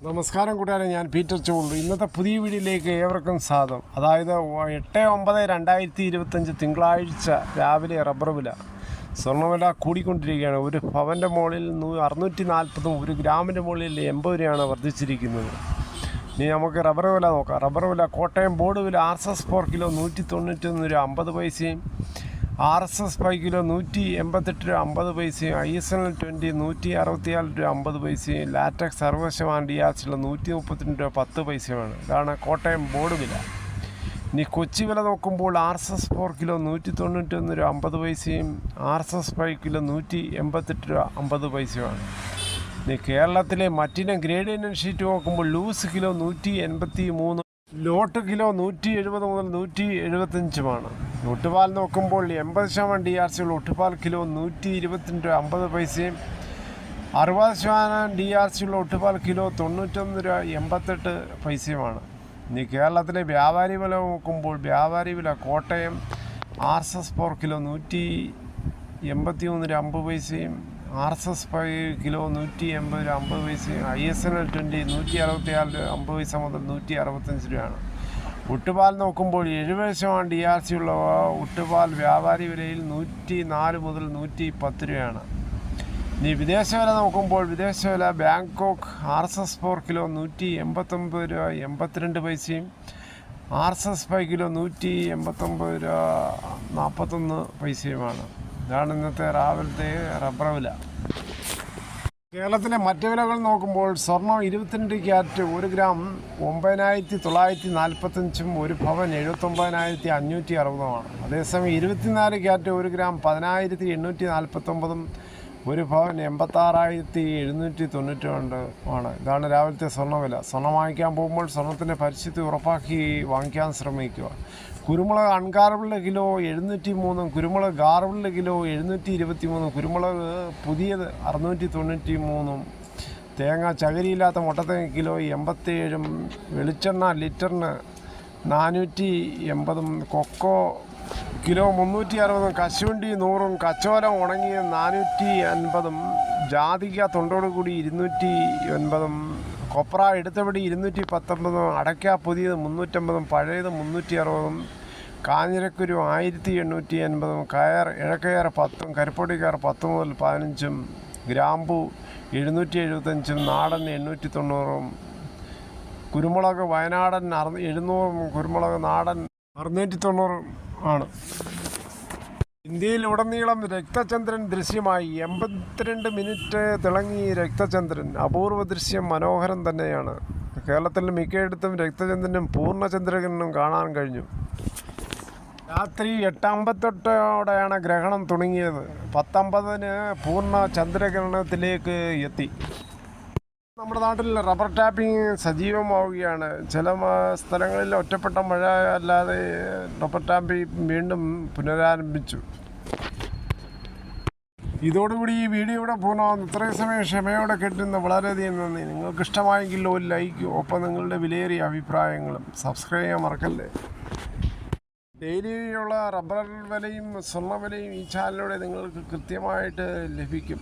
നമസ്കാരം കൂട്ടുകാരെ, ഞാൻ പീറ്റർ ചോളു. ഇന്നത്തെ പുതിയ വീഡിയോയിലേക്ക് ഏവർക്കും സ്വാഗതം. അതായത് 8/9/2025 തിങ്കളാഴ്ച രാവിലെ റബ്ബർ വില സ്വർണ്ണവില കൂടിക്കൊണ്ടിരിക്കുകയാണ്. ഒരു പവൻ്റെ മുകളിൽ 640, ഒരു ഗ്രാമിൻ്റെ മുകളിൽ 80 രൂപയാണ് വർദ്ധിച്ചിരിക്കുന്നത്. ഇനി നമുക്ക് റബ്ബർ വില നോക്കാം. റബ്ബർ വില കോട്ടയം ബോർഡ് വില RSS 4 കിലോ 191 രൂപ 50 പൈസയും, RSS 5 കിലോ 188 രൂപ 50 പൈസയും, ISNL 20 164 രൂപ 50 പൈസയും, ലാറ്റക്സ് 60% DRC 132 രൂപ 10 പൈസയുമാണ്. ഇതാണ് കോട്ടയം ബോർഡ് വില. ഇനി കൊച്ചി വില നോക്കുമ്പോൾ RSS 4 കിലോ 191 രൂപ 50 പൈസയും, RSS 5 കിലോ 188 രൂപ 50 പൈസയുമാണ്. ഇനി കേരളത്തിലെ മറ്റിനം ഗ്രേഡ് ഇനം ഷീറ്റ് നോക്കുമ്പോൾ ലൂസ് കിലോ 183, ലോട്ട് കിലോ 170 മുതൽ 175. ഒട്ടുപാൽ നോക്കുമ്പോൾ 80% DRC ഉള്ള ഒട്ടുപാൽ കിലോ 122 രൂപ 50 പൈസയും, 60% DRC ഉള്ള ഒട്ടുപാൽ കിലോ 91 രൂപ 88 പൈസയുമാണ്. ഇനി കേരളത്തിലെ വ്യാപാരി വില നോക്കുമ്പോൾ വ്യാപാരി വില കോട്ടയം RSS 4 കിലോ 183 രൂപ 50 പൈസയും, RSS 5 കിലോ 180 രൂപ 50 പൈസയും, ISNL 20 164 രൂപ 50 പൈസ മുതൽ 165 രൂപയാണ്. ഒട്ടുപാൽ നോക്കുമ്പോൾ 70% DRC ഉള്ള ഒട്ടുപാൽ വ്യാപാരി വിലയിൽ 104 മുതൽ 110 രൂപയാണ്. ഇനി വിദേശ വില നോക്കുമ്പോൾ വിദേശ വില ബാങ്കോക്ക് RSS 4 കിലോ 189 രൂപ 82 പൈസയും, RSS 5 കിലോ 189 രൂപ 41 പൈസയുമാണ്. ഇതാണ് ഇന്നത്തെ രാവിലത്തെ റബ്ബർ വില. കേരളത്തിലെ മറ്റ് വിലകൾ നോക്കുമ്പോൾ സ്വർണം 22 ക്യാരറ്റ് 1 ഗ്രാം 9,945, ഒരു പവൻ 79,560. അതേസമയം 24 ക്യാരറ്റ് 1 ഗ്രാം 10,849, ഒരു പവൻ 86,792 ആണ്. ഇതാണ് രാവിലത്തെ സ്വർണ്ണവില. സ്വർണ്ണം വാങ്ങിക്കാൻ പോകുമ്പോൾ സ്വർണത്തിൻ്റെ പരിശുദ്ധി ഉറപ്പാക്കി വാങ്ങിക്കാൻ ശ്രമിക്കുക. കുരുമുളക് അൺഗാർബിൾഡ് കിലോ 703, കുരുമുളക് ഗാർബിൾഡ് കിലോ 723, കുരുമുളക് പുതിയത് 693, തേങ്ങ ചകരിയില്ലാത്ത മുട്ടത്തേങ്ങ കിലോ 87, വെളിച്ചെണ്ണ ലിറ്ററിന് 480, കൊക്കോ കിലോ 360, കശുവണ്ടി 100, കച്ചോലം ഉണങ്ങിയ 450, ജാതിക്ക തൊണ്ടോട് കൂടി 290, കൊപ്ര എടുത്തപടി 219, അടയ്ക്ക പുതിയത് 350, പഴയത് 360, കാഞ്ഞിരക്കുരു 1880, കയർ ഇഴക്കയർ 10, കരിപ്പൊടിക്കയർ 10 മുതൽ 15, ഗ്രാമ്പു 775, നാടൻ 890, കുരുമുളക് വയനാടൻ 700, കുരുമുളക് നാടൻ 690 ആണ്. ഇന്ത്യയിലുടനീളം രക്തചന്ദ്രൻ ദൃശ്യമായി 82 മിനിറ്റ് തിളങ്ങി രക്തചന്ദ്രൻ. അപൂർവ ദൃശ്യം, മനോഹരം തന്നെയാണ്. കേരളത്തിൽ മിക്കയിടത്തും രക്തചന്ദ്രനും പൂർണ്ണചന്ദ്രനും കാണാൻ കഴിഞ്ഞു. രാത്രി 8:58 ഗ്രഹണം തുടങ്ങിയത്. 10:50 പൂർണ്ണ ചന്ദ്രഗ്രഹണത്തിലേക്ക് എത്തി. നമ്മുടെ നാട്ടിൽ റബ്ബർ ടാപ്പിംഗ് സജീവമാവുകയാണ്. ചില സ്ഥലങ്ങളിൽ ഒറ്റപ്പെട്ട മഴ അല്ലാതെ റബ്ബർ ടാപ്പിംഗ് വീണ്ടും പുനരാരംഭിച്ചു. ഇതോടുകൂടി ഈ വീഡിയോയുടെ പൂർണ്ണമാകുന്നു. ഇത്രയും സമയം ക്ഷമയോടെ കേട്ടിരുന്ന വളരെയധികം നന്ദി. നിങ്ങൾക്ക് ഇഷ്ടമായെങ്കിൽ ഒരു ലൈക്ക്, ഒപ്പം നിങ്ങളുടെ വിലയേറിയ അഭിപ്രായങ്ങളും. സബ്സ്ക്രൈബ് ചെയ്യാൻ മറക്കല്ലേ. ഡെയിലിയുള്ള റബ്ബർ വിലയും സ്വർണ്ണ വിലയും ഈ ചാനലിലൂടെ നിങ്ങൾക്ക് കൃത്യമായിട്ട് ലഭിക്കും.